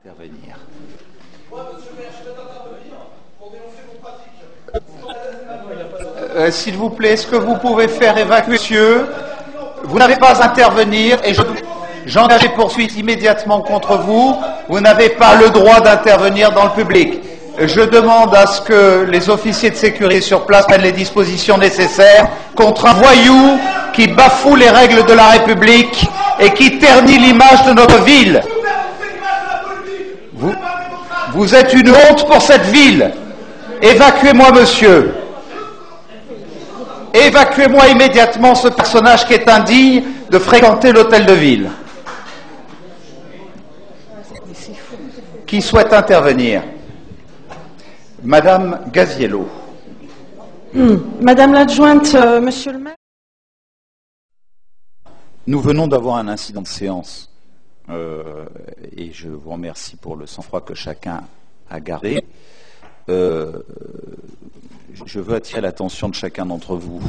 Intervenir. Moi, monsieur le maire, je vais intervenir pour dénoncer vos pratiques. S'il vous plaît, est-ce que vous pouvez faire évacuer monsieur? Vous n'avez pas à intervenir et j'engage des poursuites immédiatement contre vous. Vous n'avez pas le droit d'intervenir dans le public. Je demande à ce que les officiers de sécurité sur place prennent les dispositions nécessaires contre un voyou qui bafoue les règles de la République et qui ternit l'image de notre ville. Vous êtes une honte pour cette ville. Évacuez-moi, monsieur. Évacuez-moi immédiatement ce personnage qui est indigne de fréquenter l'hôtel de ville. Qui souhaite intervenir? Madame Gaziello. Madame l'adjointe, monsieur le maire. Nous venons d'avoir un incident de séance et je vous remercie pour le sang-froid que chacun a gardé. Je veux attirer l'attention de chacun d'entre vous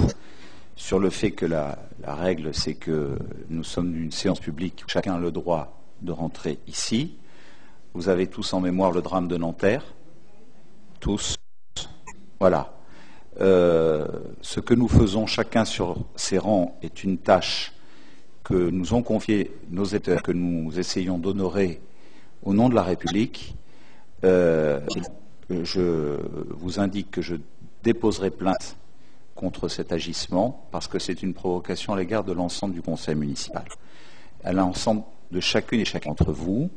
sur le fait que la règle, c'est que nous sommes d'une séance publique où chacun a le droit de rentrer ici. Vous avez tous en mémoire le drame de Nanterre. Tous. Voilà. Ce que nous faisons chacun sur ses rangs est une tâche que nous ont confiée nos électeurs, que nous essayons d'honorer au nom de la République. Je vous indique que je déposerai plainte contre cet agissement parce que c'est une provocation à l'égard de l'ensemble du conseil municipal, à l'ensemble de chacune et chacun d'entre vous,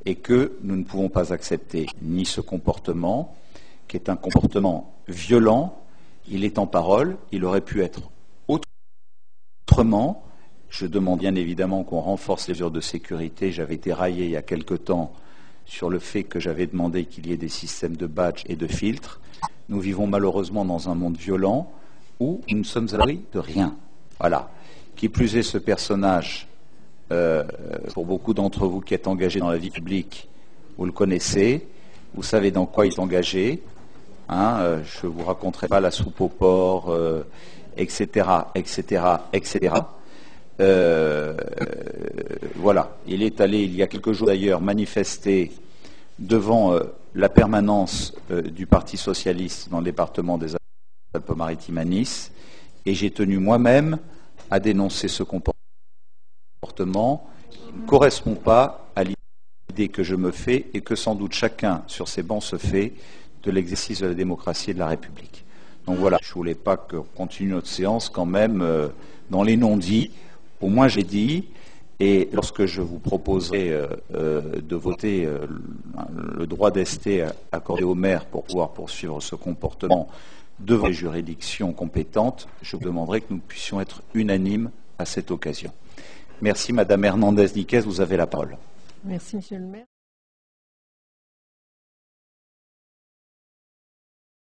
et que nous ne pouvons pas accepter ni ce comportement, qui est un comportement violent. Il est en parole, il aurait pu être autrement. Je demande bien évidemment qu'on renforce les mesures de sécurité. J'avais été raillé il y a quelque temps sur le fait que j'avais demandé qu'il y ait des systèmes de badges et de filtres. Nous vivons malheureusement dans un monde violent où nous ne sommes à l'abri de rien. Voilà. Qui plus est, ce personnage, pour beaucoup d'entre vous qui êtes engagés dans la vie publique, vous le connaissez, vous savez dans quoi il est engagé. Je ne vous raconterai pas la soupe au porc, etc., etc., etc. Voilà, il est allé il y a quelques jours d'ailleurs manifester devant la permanence du Parti socialiste dans le département des Alpes-Maritimes à Nice, et j'ai tenu moi-même à dénoncer ce comportement qui ne correspond pas à l'idée que je me fais et que sans doute chacun sur ces bancs se fait de l'exercice de la démocratie et de la République. Donc voilà, je ne voulais pas qu'on continue notre séance quand même dans les non-dits. Au moins j'ai dit, et lorsque je vous proposerai de voter le droit d'ester accordé au maire pour pouvoir poursuivre ce comportement devant les juridictions compétentes, je vous demanderai que nous puissions être unanimes à cette occasion. Merci Madame Hernandez-Niquez, vous avez la parole. Merci Monsieur le maire.